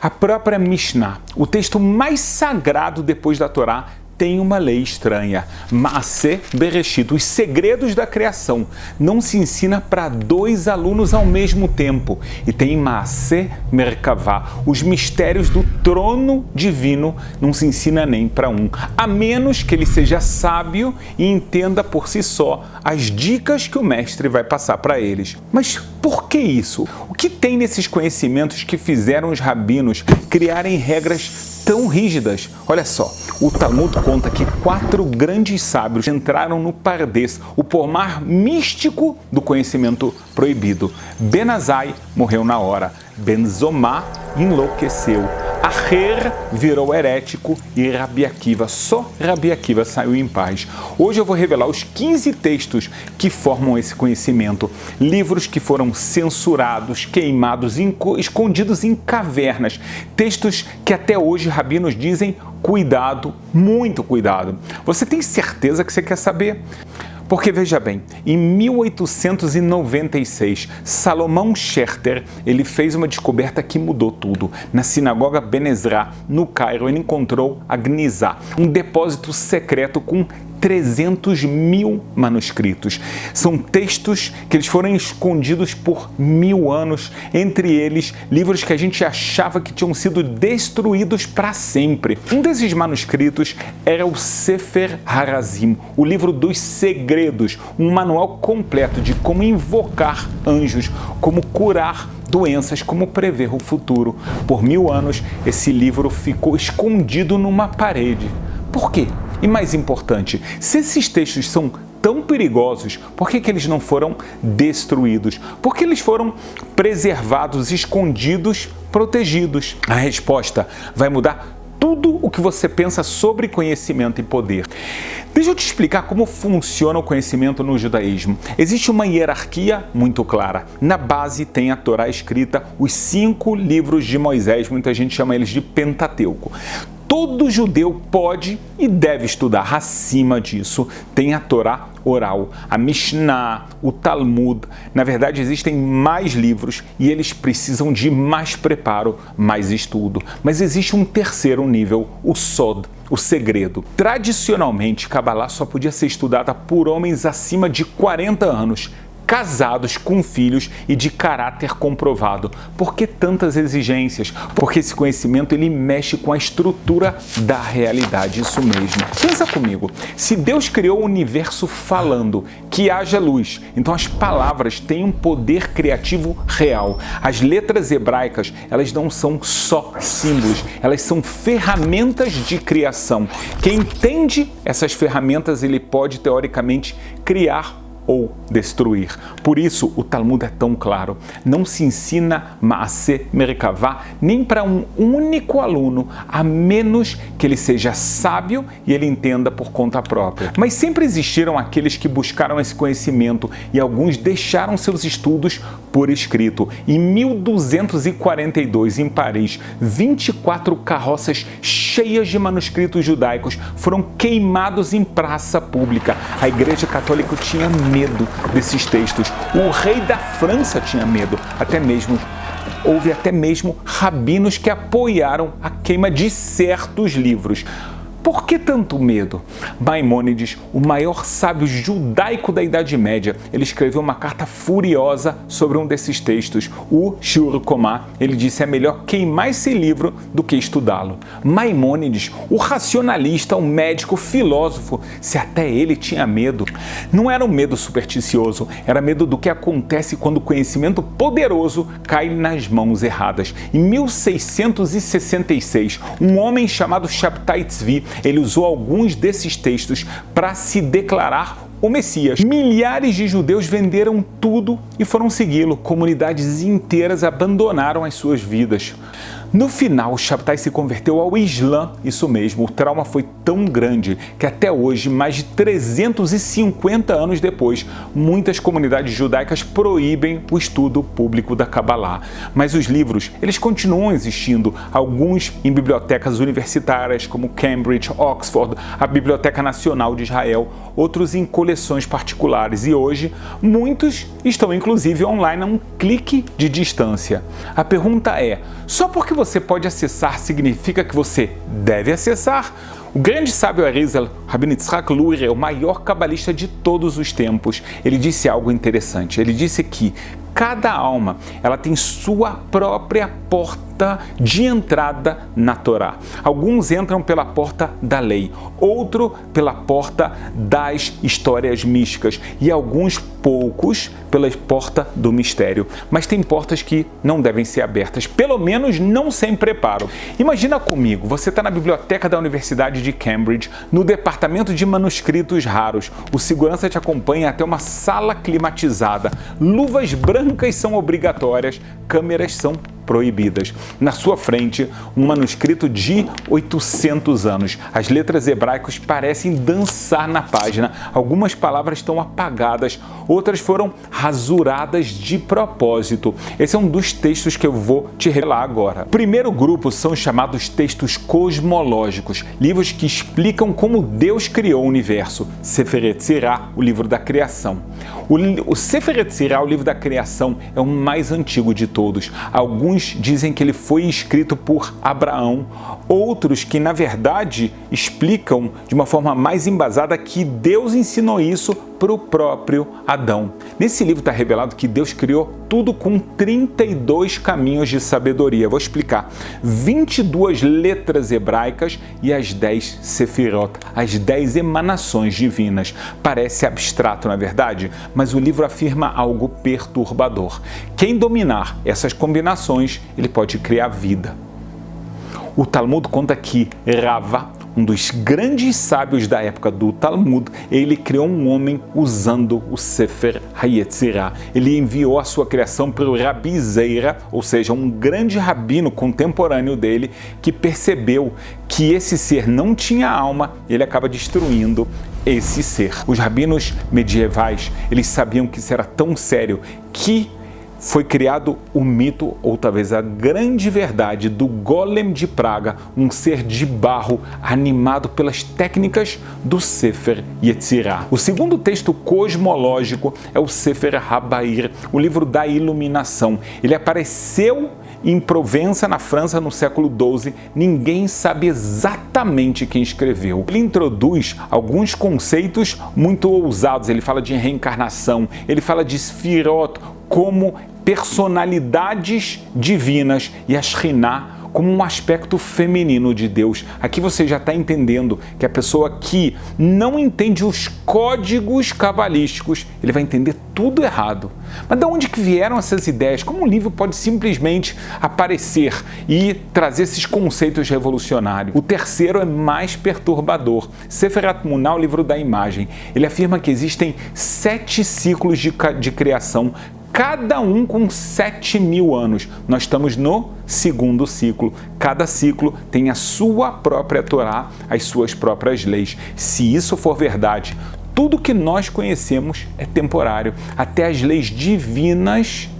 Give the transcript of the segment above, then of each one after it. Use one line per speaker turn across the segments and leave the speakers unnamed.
A própria Mishnah, o texto mais sagrado depois da Torá, tem uma lei estranha. Maaseh Bereshit, os segredos da criação, não se ensina para 2 alunos ao mesmo tempo. E tem Maaseh Merkavah, os mistérios do trono divino, não se ensina nem para um, a menos que ele seja sábio e entenda por si só as dicas que o mestre vai passar para eles. Mas por que isso? O que tem nesses conhecimentos que fizeram os rabinos criarem regras tão rígidas? Olha só, o Talmud conta que 4 grandes sábios entraram no Pardes, o pomar místico do conhecimento proibido. Ben Azai morreu na hora, Ben Zomá enlouqueceu, Acher virou herético e Rabi Akiva, só Rabi Akiva saiu em paz. Hoje eu vou revelar os 15 textos que formam esse conhecimento, livros que foram censurados, queimados, escondidos em cavernas, textos que até hoje rabinos dizem cuidado, muito cuidado. Você tem certeza que você quer saber? Porque, veja bem, em 1896, Salomão Scherter, ele fez uma descoberta que mudou tudo. Na sinagoga Ben Ezra, no Cairo, ele encontrou a Gnizá, um depósito secreto com 300.000 manuscritos. São textos que eles foram escondidos por 1000 anos, entre eles livros que a gente achava que tinham sido destruídos para sempre. Um desses manuscritos era o Sefer Harazim, o livro dos segredos, um manual completo de como invocar anjos, como curar doenças, como prever o futuro. Por 1000 anos, esse livro ficou escondido numa parede. Por quê? E mais importante, se esses textos são tão perigosos, por que eles não foram destruídos? Por que eles foram preservados, escondidos, protegidos? A resposta vai mudar tudo o que você pensa sobre conhecimento e poder. Deixa eu te explicar como funciona o conhecimento no judaísmo. Existe uma hierarquia muito clara. Na base tem a Torá escrita, os 5 livros de Moisés, muita gente chama eles de Pentateuco. Todo judeu pode e deve estudar. Acima disso, tem a Torá oral, a Mishnah, o Talmud. Na verdade, existem mais livros e eles precisam de mais preparo, mais estudo. Mas existe um terceiro nível, o Sod, o segredo. Tradicionalmente, Kabbalah só podia ser estudada por homens acima de 40 anos, casados com filhos e de caráter comprovado. Por que tantas exigências? Porque esse conhecimento ele mexe com a estrutura da realidade, isso mesmo. Pensa comigo, se Deus criou o universo falando que haja luz, então as palavras têm um poder criativo real. As letras hebraicas, elas não são só símbolos, elas são ferramentas de criação. Quem entende essas ferramentas, ele pode teoricamente criar ou destruir. Por isso, o Talmud é tão claro. Não se ensina Maaseh Merkavah nem para um único aluno, a menos que ele seja sábio e ele entenda por conta própria. Mas sempre existiram aqueles que buscaram esse conhecimento e alguns deixaram seus estudos por escrito. Em 1242, em Paris, 24 carroças cheias de manuscritos judaicos foram queimados em praça pública. A Igreja Católica tinha medo desses textos. O rei da França tinha medo. Houve até mesmo rabinos que apoiaram a queima de certos livros. Por que tanto medo? Maimônides, o maior sábio judaico da Idade Média, ele escreveu uma carta furiosa sobre um desses textos, o Shiur Komá. Ele disse: é melhor queimar esse livro do que estudá-lo. Maimônides, o racionalista, o médico, o filósofo, se até ele tinha medo, não era um medo supersticioso, era medo do que acontece quando o conhecimento poderoso cai nas mãos erradas. Em 1666, um homem chamado Shabtai Tzvi, ele usou alguns desses textos para se declarar o Messias. Milhares de judeus venderam tudo e foram segui-lo. Comunidades inteiras abandonaram as suas vidas. No final, Shabtai se converteu ao Islã, isso mesmo. O trauma foi tão grande que até hoje, mais de 350 anos depois, muitas comunidades judaicas proíbem o estudo público da Kabbalah. Mas os livros, eles continuam existindo, alguns em bibliotecas universitárias como Cambridge, Oxford, a Biblioteca Nacional de Israel, outros em coleções particulares e hoje muitos estão inclusive online a um clique de distância. A pergunta é, só porque você pode acessar significa que você deve acessar? O grande sábio Arizal, Rabbi Yitzhak Luria, é o maior cabalista de todos os tempos. Ele disse algo interessante. Ele disse que cada alma ela tem sua própria porta de entrada na Torá. Alguns entram pela porta da lei, outro pela porta das histórias místicas e alguns poucos pela porta do mistério. Mas tem portas que não devem ser abertas, pelo menos não sem preparo. Imagina comigo, você está na biblioteca da Universidade de Cambridge, no departamento de manuscritos raros. O segurança te acompanha até uma sala climatizada. Luvas brancas são obrigatórias, câmeras são proibidas. Na sua frente, um manuscrito de 800 anos. As letras hebraicas parecem dançar na página. Algumas palavras estão apagadas, outras foram rasuradas de propósito. Esse é um dos textos que eu vou te revelar agora. O primeiro grupo são os chamados textos cosmológicos, livros que explicam como Deus criou o universo. Sefer Yetzirah, o livro da criação. O Sefer Yetzirah, o livro da criação, é o mais antigo de todos. Alguns dizem que ele foi escrito por Abraão, outros que, na verdade, explicam de uma forma mais embasada que Deus ensinou isso para o próprio Adão. Nesse livro está revelado que Deus criou tudo com 32 caminhos de sabedoria. Vou explicar. 22 letras hebraicas e as 10 sefirot, as 10 emanações divinas. Parece abstrato, na verdade, mas o livro afirma algo perturbador. Quem dominar essas combinações, ele pode criar vida. O Talmud conta que Rava, um dos grandes sábios da época do Talmud, ele criou um homem usando o Sefer HaYetzirah. Ele enviou a sua criação para o Rabi Zeira, ou seja, um grande rabino contemporâneo dele, que percebeu que esse ser não tinha alma, ele acaba destruindo esse ser. Os rabinos medievais, eles sabiam que isso era tão sério que foi criado o mito, ou talvez a grande verdade, do Golem de Praga, um ser de barro animado pelas técnicas do Sefer Yetzirah. O segundo texto cosmológico é o Sefer Habair, o livro da iluminação. Ele apareceu em Provença, na França, no século XII. Ninguém sabe exatamente quem escreveu. Ele introduz alguns conceitos muito ousados. Ele fala de reencarnação, ele fala de Sfirot como personalidades divinas e a Shekhinah como um aspecto feminino de Deus. Aqui você já está entendendo que a pessoa que não entende os códigos cabalísticos, ele vai entender tudo errado. Mas de onde que vieram essas ideias? Como um livro pode simplesmente aparecer e trazer esses conceitos revolucionários? O terceiro é mais perturbador. Sefer HaTmunah, o livro da imagem. Ele afirma que existem 7 ciclos de criação, cada um com 7.000 anos. Nós estamos no segundo ciclo. Cada ciclo tem a sua própria Torá, as suas próprias leis. Se isso for verdade, tudo que nós conhecemos é temporário. Até as leis divinas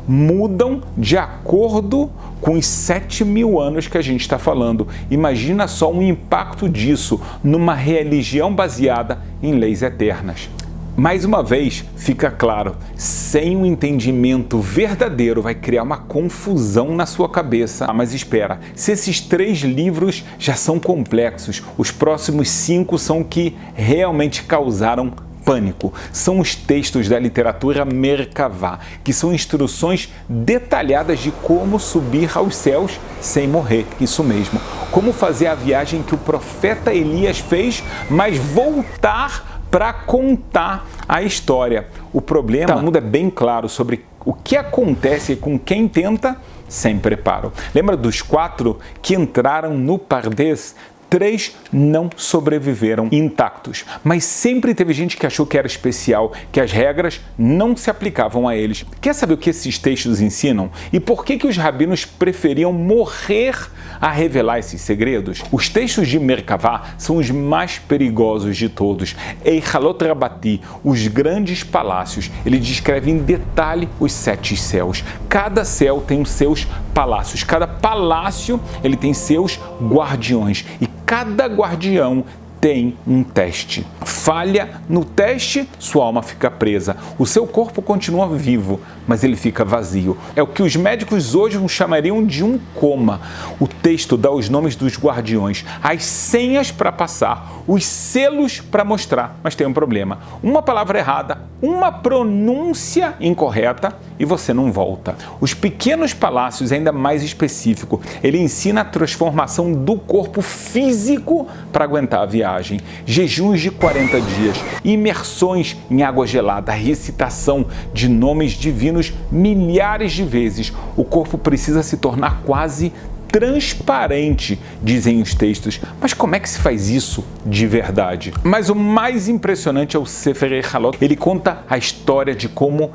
mudam de acordo com os 7.000 anos que a gente está falando. Imagina só o impacto disso numa religião baseada em leis eternas. Mais uma vez, fica claro, sem um entendimento verdadeiro vai criar uma confusão na sua cabeça. Mas espera, se esses 3 livros já são complexos, os próximos 5 são que realmente causaram pânico. São os textos da literatura Merkavá, que são instruções detalhadas de como subir aos céus sem morrer, isso mesmo. Como fazer a viagem que o profeta Elias fez, mas voltar para contar a história. O problema, o Talmud é bem claro sobre o que acontece com quem tenta sem preparo. Lembra dos 4 que entraram no Pardes? 3 não sobreviveram intactos, mas sempre teve gente que achou que era especial, que as regras não se aplicavam a eles. Quer saber o que esses textos ensinam? E por que os rabinos preferiam morrer a revelar esses segredos? Os textos de Merkavá são os mais perigosos de todos. Eichalot Rabati, os grandes palácios, ele descreve em detalhe os 7 céus. Cada céu tem os seus palácios, cada palácio ele tem seus guardiões e cada guardião tem um teste. Falha no teste, sua alma fica presa. O seu corpo continua vivo, mas ele fica vazio. É o que os médicos hoje chamariam de um coma. O texto dá os nomes dos guardiões, as senhas para passar, os selos para mostrar. Mas tem um problema. Uma palavra errada, uma pronúncia incorreta e você não volta. Os pequenos palácios, ainda mais específico, ele ensina a transformação do corpo físico para aguentar a viagem. Jejuns de 40 dias, imersões em água gelada, recitação de nomes divinos milhares de vezes. O corpo precisa se tornar quase transparente, dizem os textos. Mas como é que se faz isso de verdade? Mas o mais impressionante é o Sefer Halot. Ele conta a história de como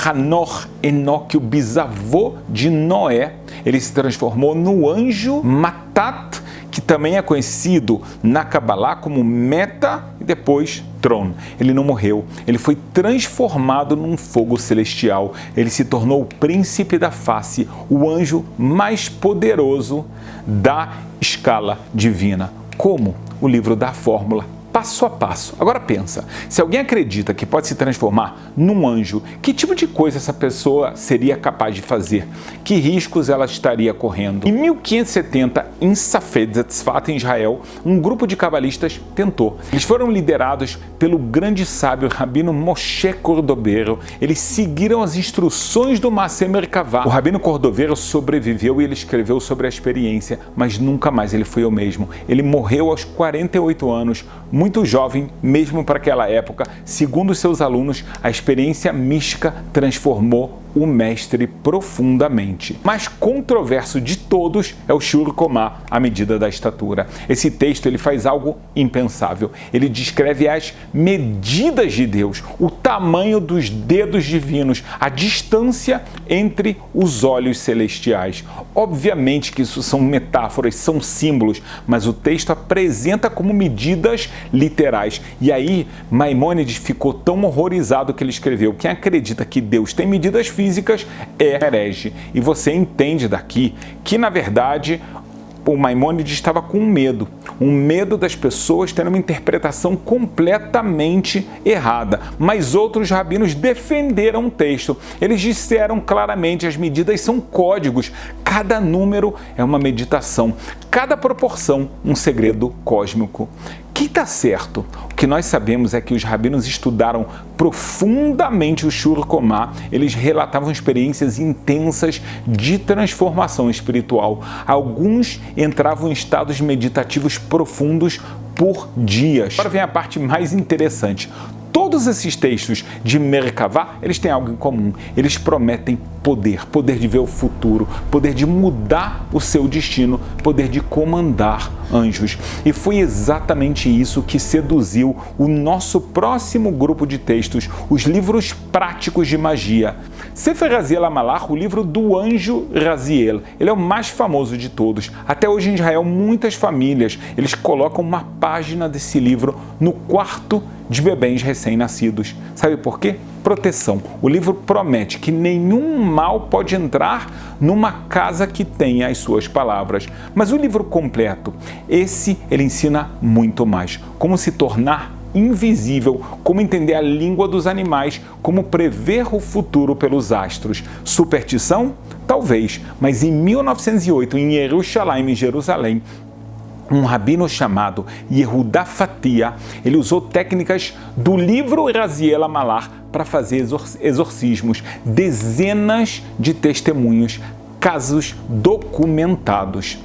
Hanor, Enoque, o bisavô de Noé, ele se transformou no anjo Matat, que também é conhecido na Kabbalah como Meta e depois Tron. Ele não morreu, ele foi transformado num fogo celestial. Ele se tornou o príncipe da face, o anjo mais poderoso da escala divina. Como? O livro dá a fórmula passo a passo. Agora pensa, se alguém acredita que pode se transformar num anjo, que tipo de coisa essa pessoa seria capaz de fazer? Que riscos ela estaria correndo? Em 1570, em Safed Tzfat, em Israel, um grupo de cabalistas tentou. Eles foram liderados pelo grande sábio Rabino Moshe Cordovero. Eles seguiram as instruções do Maaseh Merkavah. O Rabino Cordovero sobreviveu e ele escreveu sobre a experiência, mas nunca mais ele foi o mesmo. Ele morreu aos 48 anos, muito jovem, mesmo para aquela época. Segundo seus alunos, a experiência mística transformou o mestre profundamente. Mais controverso de todos é o Shur Komá, a medida da estatura. Esse texto ele faz algo impensável. Ele descreve as medidas de Deus, o tamanho dos dedos divinos, a distância entre os olhos celestiais. Obviamente que isso são metáforas, são símbolos, mas o texto apresenta como medidas literais. E aí, Maimônides ficou tão horrorizado que ele escreveu: quem acredita que Deus tem medidas físicas é herege. E você entende daqui que, na verdade, o Maimônides estava com um medo das pessoas terem uma interpretação completamente errada. Mas outros rabinos defenderam o texto. Eles disseram claramente: as medidas são códigos, cada número é uma meditação, cada proporção um segredo cósmico. Que está certo? O que nós sabemos é que os rabinos estudaram profundamente o Shur Komá. Eles relatavam experiências intensas de transformação espiritual. Alguns entravam em estados meditativos profundos por dias. Agora vem a parte mais interessante. Todos esses textos de Merkavah, eles têm algo em comum. Eles prometem poder de ver o futuro, poder de mudar o seu destino, poder de comandar anjos. E foi exatamente isso que seduziu o nosso próximo grupo de textos, os livros práticos de magia. Sefer Raziel HaMalach, o livro do anjo Raziel. Ele é o mais famoso de todos. Até hoje em Israel, muitas famílias, eles colocam uma página desse livro no quarto de bebês recém-nascidos. Sabe por quê? Proteção. O livro promete que nenhum mal pode entrar numa casa que tenha as suas palavras. Mas o livro completo, ele ensina muito mais. Como se tornar invisível, como entender a língua dos animais, como prever o futuro pelos astros. Superstição? Talvez, mas em 1908, em Yerushalayim, em Jerusalém, um rabino chamado Yehuda Fatia, ele usou técnicas do livro Raziel HaMalach para fazer exorcismos, dezenas de testemunhos, casos documentados.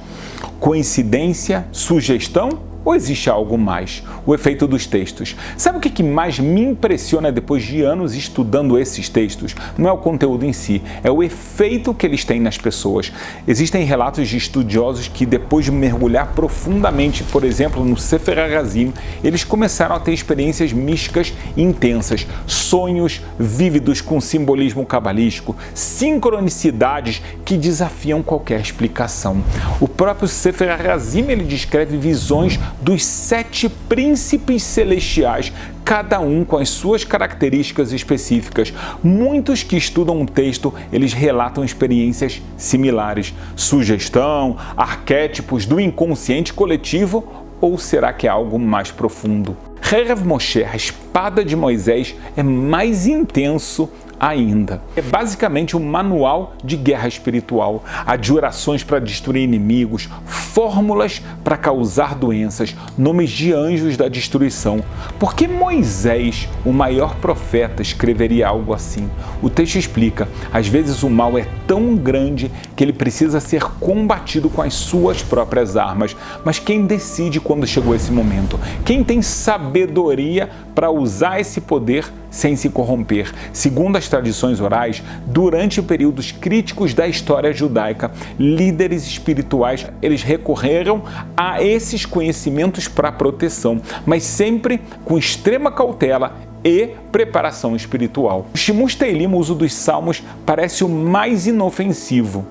Coincidência? Sugestão? Ou existe algo mais? O efeito dos textos. Sabe o que mais me impressiona depois de anos estudando esses textos? Não é o conteúdo em si, é o efeito que eles têm nas pessoas. Existem relatos de estudiosos que, depois de mergulhar profundamente, por exemplo, no Sefer HaRazim, eles começaram a ter experiências místicas intensas, sonhos vívidos com simbolismo cabalístico, sincronicidades que desafiam qualquer explicação. O próprio Sefer HaRazim, ele descreve visões dos 7 príncipes celestiais, cada um com as suas características específicas. Muitos que estudam o texto, eles relatam experiências similares. Sugestão, arquétipos do inconsciente coletivo Ou será que é algo mais profundo? Erev Moshe, a espada de Moisés, é mais intenso ainda. É basicamente um manual de guerra espiritual, adjurações para destruir inimigos, fórmulas para causar doenças, nomes de anjos da destruição. Por que Moisés, o maior profeta, escreveria algo assim? O texto explica, às vezes o mal é tão grande que ele precisa ser combatido com as suas próprias armas. Mas quem decide quando chegou esse momento? Quem tem sabedoria para usar esse poder sem se corromper? Segundo as tradições orais, durante períodos críticos da história judaica, líderes espirituais eles recorreram a esses conhecimentos para proteção, mas sempre com extrema cautela e preparação espiritual. O Shimush Teilim, o uso dos salmos, parece o mais inofensivo.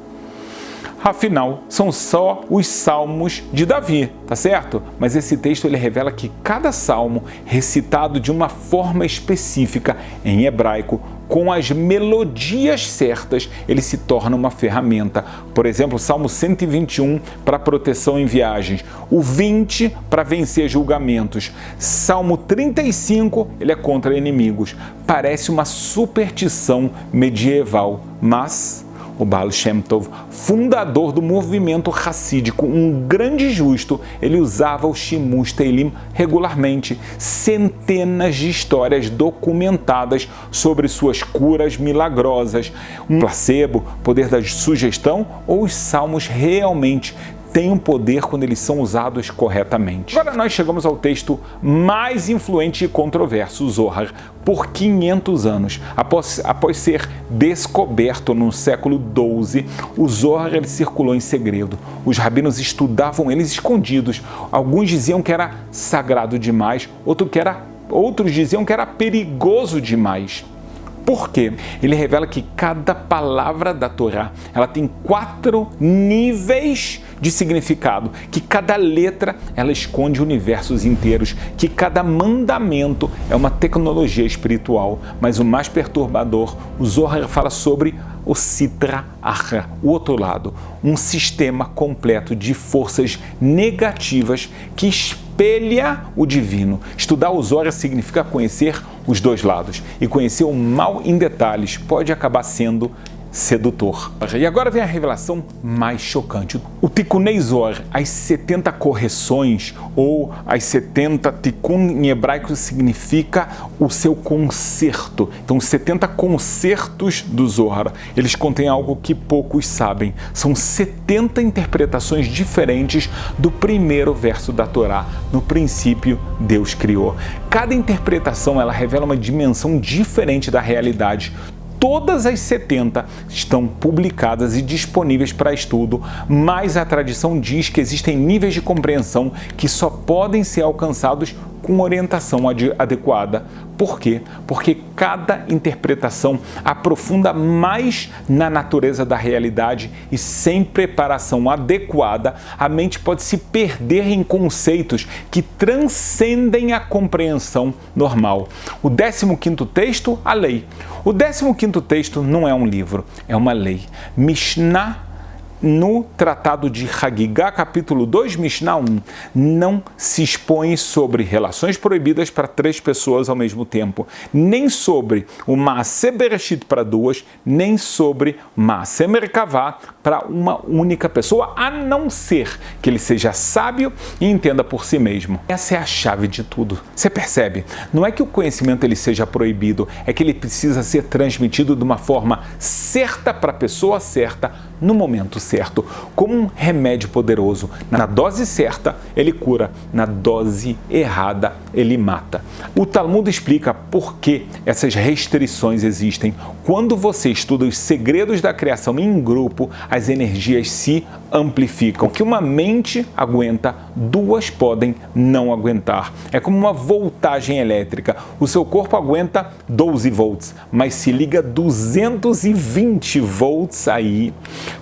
Afinal, são só os salmos de Davi, tá certo? Mas esse texto ele revela que cada salmo, recitado de uma forma específica em hebraico, com as melodias certas, ele se torna uma ferramenta. Por exemplo, o Salmo 121 para proteção em viagens, o 20 para vencer julgamentos, Salmo 35 ele é contra inimigos. Parece uma superstição medieval, mas o Baal Shem Tov, fundador do movimento racídico, um grande justo, ele usava o Shimush Teilim regularmente. Centenas de histórias documentadas sobre suas curas milagrosas. Um placebo, poder da sugestão ou os salmos realmente têm um poder quando eles são usados corretamente. Agora nós chegamos ao texto mais influente e controverso, o Zohar, por 500 anos. Após ser descoberto no século XII, o Zohar ele circulou em segredo. Os rabinos estudavam eles escondidos. Alguns diziam que era sagrado demais, outros diziam que era perigoso demais. Por quê? Ele revela que cada palavra da Torá ela tem 4 níveis de significado, que cada letra ela esconde universos inteiros, que cada mandamento é uma tecnologia espiritual. Mas o mais perturbador, o Zohar fala sobre o Sitra Achra, o outro lado, um sistema completo de forças negativas que espelha o divino. Estudar o Zohar significa conhecer os dois lados, e conhecer o mal em detalhes pode acabar sendo sedutor. E agora vem a revelação mais chocante. O Tikkunei Zohar, as 70 correções ou as 70 Tikkun em hebraico significa o seu concerto. Então, os 70 concertos do Zohar, eles contêm algo que poucos sabem. São 70 interpretações diferentes do primeiro verso da Torá. No princípio, Deus criou. Cada interpretação, ela revela uma dimensão diferente da realidade. Todas as 70 estão publicadas e disponíveis para estudo, mas a tradição diz que existem níveis de compreensão que só podem ser alcançados com orientação adequada. Por quê? Porque cada interpretação aprofunda mais na natureza da realidade e sem preparação adequada, a mente pode se perder em conceitos que transcendem a compreensão normal. O 15º texto, a lei. O 15º texto não é um livro, é uma lei. Mishnah, no Tratado de Hagigah, capítulo 2, Mishnah 1, não se expõe sobre relações proibidas para 3 pessoas ao mesmo tempo, nem sobre o Maaseh Bereshit para 2, nem sobre Maaseh Merkavah para uma única pessoa, a não ser que ele seja sábio e entenda por si mesmo. Essa é a chave de tudo. Você percebe? Não é que o conhecimento ele seja proibido, é que ele precisa ser transmitido de uma forma certa para a pessoa certa, no momento certo, como um remédio poderoso. Na dose certa, ele cura, na dose errada, ele mata. O Talmud explica por que essas restrições existem. Quando você estuda os segredos da criação em grupo, as energias se amplificam. O que uma mente aguenta, 2 podem não aguentar. É como uma voltagem elétrica. O seu corpo aguenta 12 volts, mas se liga 220 volts aí.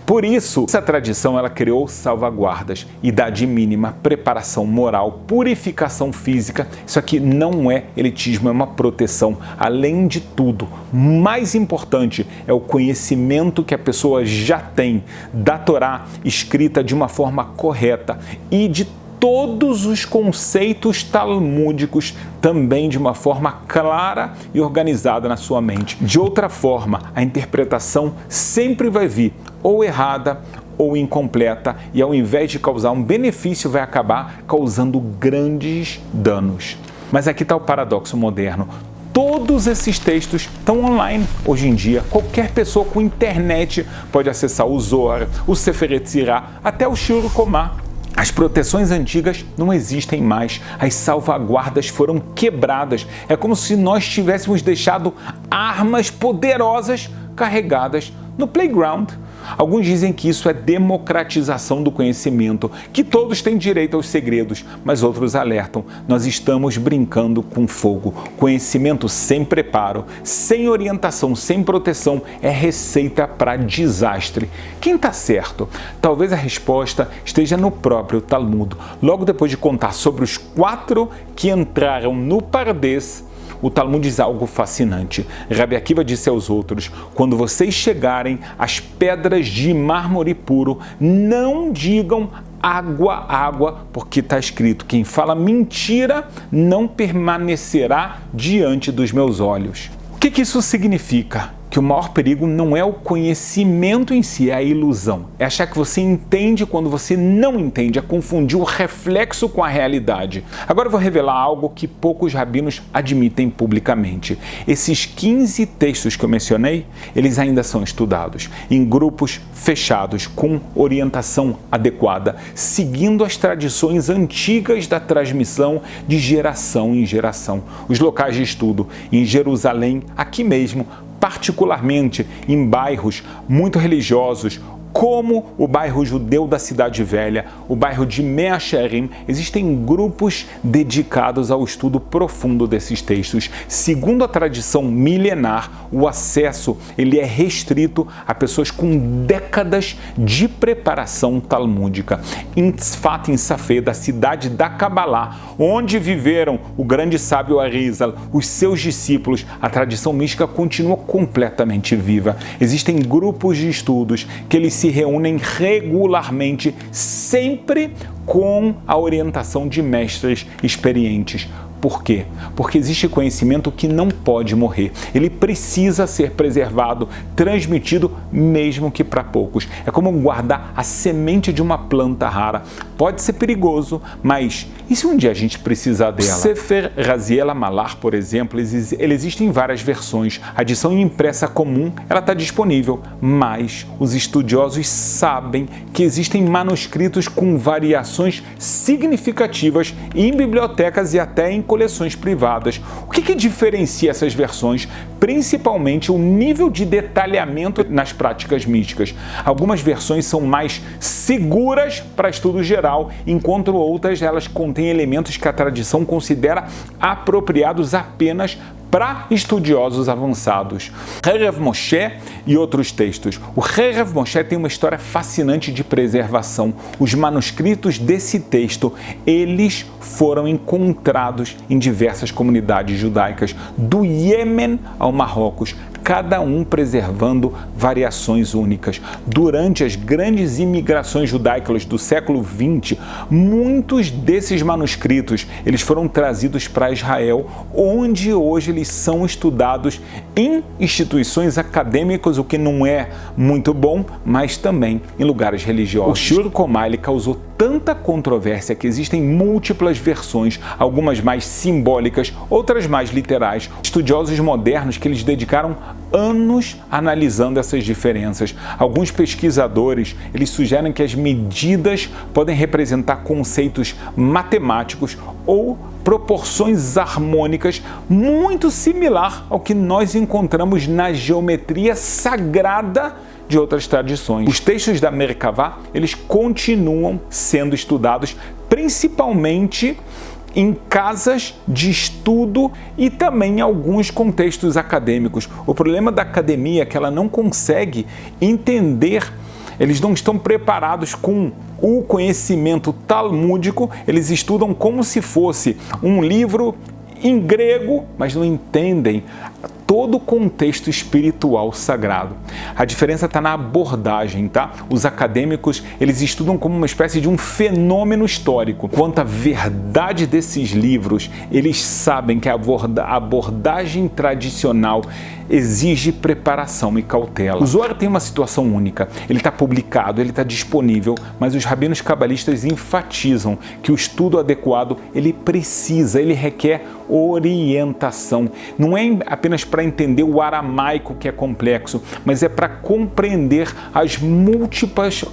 Por isso, essa tradição ela criou salvaguardas, idade mínima, preparação moral, purificação física. Isso aqui não é elitismo, é uma proteção. Além de tudo, mais importante é o conhecimento que a pessoa já tem da Torá escrita de uma forma correta e de todos os conceitos talmúdicos também de uma forma clara e organizada na sua mente. De outra forma, a interpretação sempre vai vir ou errada ou incompleta e, ao invés de causar um benefício, vai acabar causando grandes danos. Mas aqui está o paradoxo moderno. Todos esses textos estão online hoje em dia. Qualquer pessoa com internet pode acessar o Zohar, o Sefer Yetzirah, até o Shiur Komá. As proteções antigas não existem mais, as salvaguardas foram quebradas. É como se nós tivéssemos deixado armas poderosas carregadas no playground. Alguns dizem que isso é democratização do conhecimento, que todos têm direito aos segredos, mas outros alertam: nós estamos brincando com fogo. Conhecimento sem preparo, sem orientação, sem proteção é receita para desastre. Quem está certo? Talvez a resposta esteja no próprio Talmud. Logo depois de contar sobre os 4 que entraram no Pardes, o Talmud diz algo fascinante. Rabi Akiva disse aos outros: quando vocês chegarem às pedras de mármore puro, não digam água, água, porque está escrito: quem fala mentira não permanecerá diante dos meus olhos. O que isso significa? Que o maior perigo não é o conhecimento em si, é a ilusão. É achar que você entende quando você não entende, é confundir o reflexo com a realidade. Agora eu vou revelar algo que poucos rabinos admitem publicamente. Esses 15 textos que eu mencionei, eles ainda são estudados em grupos fechados, com orientação adequada, seguindo as tradições antigas da transmissão de geração em geração. Os locais de estudo em Jerusalém, aqui mesmo, particularmente em bairros muito religiosos, como o bairro judeu da Cidade Velha, o bairro de Mea Shearim, existem grupos dedicados ao estudo profundo desses textos. Segundo a tradição milenar, o acesso ele é restrito a pessoas com décadas de preparação talmúdica. Em Tzfat, em Safed, da cidade da Kabbalah, onde viveram o grande sábio Arizal, os seus discípulos, a tradição mística continua completamente viva. Existem grupos de estudos que eles se reúnem regularmente, sempre com a orientação de mestres experientes. Por quê? Porque existe conhecimento que não pode morrer. Ele precisa ser preservado, transmitido, mesmo que para poucos. É como guardar a semente de uma planta rara. Pode ser perigoso, mas e se um dia a gente precisar dela? O Sefer Raziel Amalar, por exemplo, ele existe em várias versões. A edição impressa comum, ela está disponível, mas os estudiosos sabem que existem manuscritos com variações significativas em bibliotecas e até em coleções privadas. O que diferencia essas versões? Principalmente o nível de detalhamento nas práticas místicas. Algumas versões são mais seguras para estudo geral, enquanto outras elas contêm elementos que a tradição considera apropriados apenas para estudiosos avançados. Erev Moshe e outros textos. O Erev Moshe tem uma história fascinante de preservação. Os manuscritos desse texto, eles foram encontrados em diversas comunidades judaicas, do Iêmen ao Marrocos, cada um preservando variações únicas. Durante as grandes imigrações judaicas do século XX, muitos desses manuscritos eles foram trazidos para Israel, onde hoje eles são estudados em instituições acadêmicas, o que não é muito bom, mas também em lugares religiosos. O Shiur Komá ele causou tanta controvérsia que existem múltiplas versões, algumas mais simbólicas, outras mais literais. Estudiosos modernos que eles dedicaram anos analisando essas diferenças. Alguns pesquisadores eles sugerem que as medidas podem representar conceitos matemáticos ou proporções harmônicas muito similar ao que nós encontramos na geometria sagrada de outras tradições. Os textos da Merkavá, eles continuam sendo estudados, principalmente em casas de estudo e também em alguns contextos acadêmicos. O problema da academia é que ela não consegue entender, eles não estão preparados com o conhecimento talmúdico, eles estudam como se fosse um livro em grego, mas não entendem todo o contexto espiritual sagrado. A diferença está na abordagem, tá? Os acadêmicos, eles estudam como uma espécie de um fenômeno histórico. Quanto à verdade desses livros, eles sabem que a abordagem tradicional exige preparação e cautela. O Zohar tem uma situação única. Ele está publicado, ele está disponível, mas os rabinos cabalistas enfatizam que o estudo adequado, ele requer orientação. Não é apenas para entender o aramaico, que é complexo, mas é para compreender as múltiplas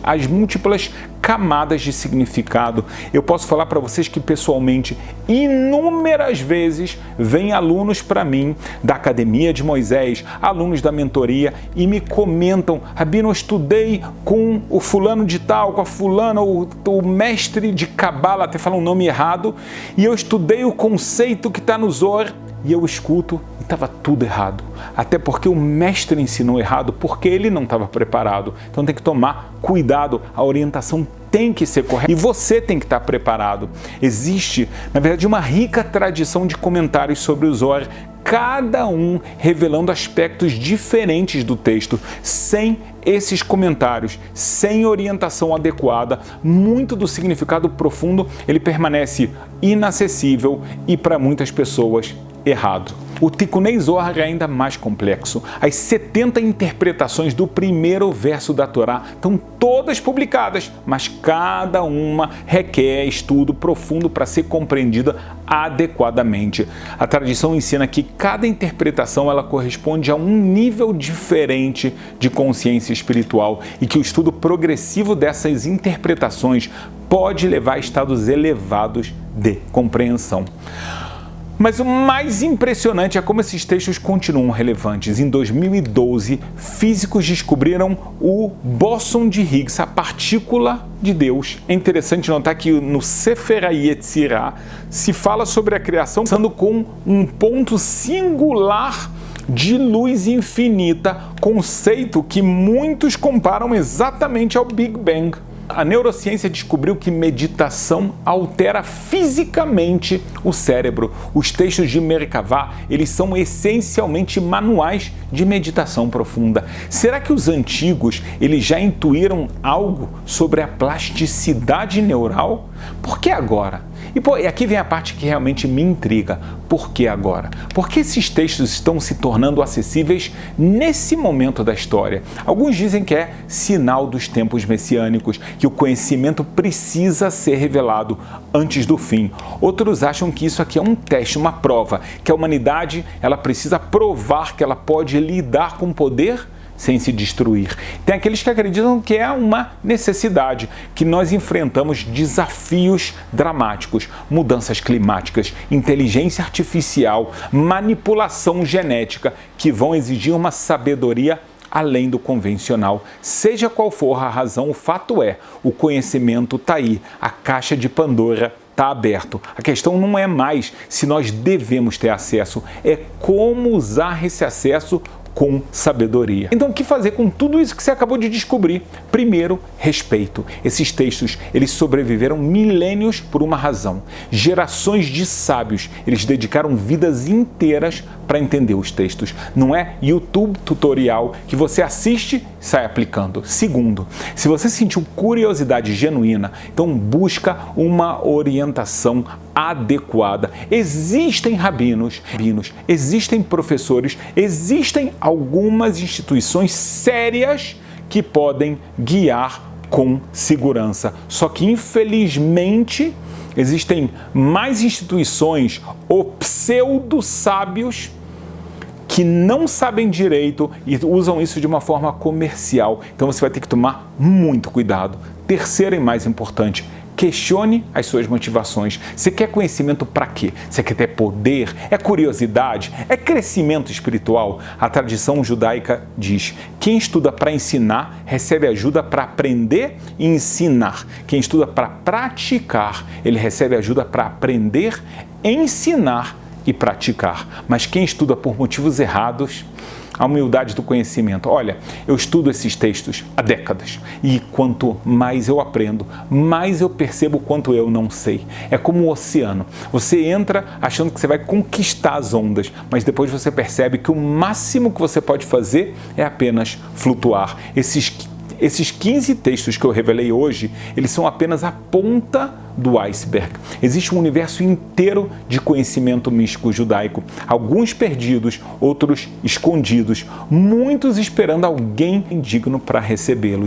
camadas de significado. Eu posso falar para vocês que pessoalmente, inúmeras vezes, vêm alunos para mim da Academia de Moisés, alunos da mentoria, e me comentam: Rabino, eu estudei com o fulano de tal, com a fulana, o mestre de Cabala, até falar um nome errado, e eu estudei o conceito que está no Zohar, e eu escuto e estava tudo errado. Até porque o mestre ensinou errado, porque ele não estava preparado. Então tem que tomar cuidado, a orientação tem que ser correta e você tem que estar preparado. Existe, na verdade, uma rica tradição de comentários sobre o Zohar, cada um revelando aspectos diferentes do texto. Sem esses comentários, sem orientação adequada, muito do significado profundo ele permanece inacessível e, para muitas pessoas, errado. O Tikkunei Zohar é ainda mais complexo. As 70 interpretações do primeiro verso da Torá estão todas publicadas, mas cada uma requer estudo profundo para ser compreendida adequadamente. A tradição ensina que cada interpretação ela corresponde a um nível diferente de consciência espiritual e que o estudo progressivo dessas interpretações pode levar a estados elevados de compreensão. Mas o mais impressionante é como esses textos continuam relevantes. Em 2012, físicos descobriram o bóson de Higgs, a partícula de Deus. É interessante notar que no Sefer HaYetzirah se fala sobre a criação começando com um ponto singular de luz infinita, conceito que muitos comparam exatamente ao Big Bang. A neurociência descobriu que meditação altera fisicamente o cérebro. Os textos de Merkavá, eles são essencialmente manuais de meditação profunda. Será que os antigos, eles já intuíram algo sobre a plasticidade neural? Por que agora? E aqui vem a parte que realmente me intriga. Por que agora? Por que esses textos estão se tornando acessíveis nesse momento da história? Alguns dizem que é sinal dos tempos messiânicos, que o conhecimento precisa ser revelado antes do fim. Outros acham que isso aqui é um teste, uma prova, que a humanidade ela precisa provar que ela pode lidar com o poder sem se destruir. Tem aqueles que acreditam que é uma necessidade, que nós enfrentamos desafios dramáticos, mudanças climáticas, inteligência artificial, manipulação genética, que vão exigir uma sabedoria além do convencional. Seja qual for a razão, o fato é, o conhecimento está aí, a caixa de Pandora está aberto. A questão não é mais se nós devemos ter acesso, é como usar esse acesso com sabedoria. Então, o que fazer com tudo isso que você acabou de descobrir? Primeiro, respeito. Esses textos, eles sobreviveram milênios por uma razão. Gerações de sábios, eles dedicaram vidas inteiras para entender os textos. Não é YouTube tutorial que você assiste e sai aplicando. Segundo, se você sentiu curiosidade genuína, então busca uma orientação adequada. Existem rabinos, existem professores, existem algumas instituições sérias que podem guiar com segurança. Só que, infelizmente, existem mais instituições ou pseudo-sábios que não sabem direito e usam isso de uma forma comercial. Então você vai ter que tomar muito cuidado. Terceiro e mais importante, questione as suas motivações. Você quer conhecimento para quê? Você quer ter poder? É curiosidade? É crescimento espiritual? A tradição judaica diz: quem estuda para ensinar, recebe ajuda para aprender e ensinar. Quem estuda para praticar, ele recebe ajuda para aprender, ensinar e praticar. Mas quem estuda por motivos errados, a humildade do conhecimento. Olha, eu estudo esses textos há décadas e quanto mais eu aprendo, mais eu percebo o quanto eu não sei. É como o oceano. Você entra achando que você vai conquistar as ondas, mas depois você percebe que o máximo que você pode fazer é apenas flutuar. Esses 15 textos que eu revelei hoje, eles são apenas a ponta do iceberg. Existe um universo inteiro de conhecimento místico judaico, alguns perdidos, outros escondidos, muitos esperando alguém digno para recebê-los.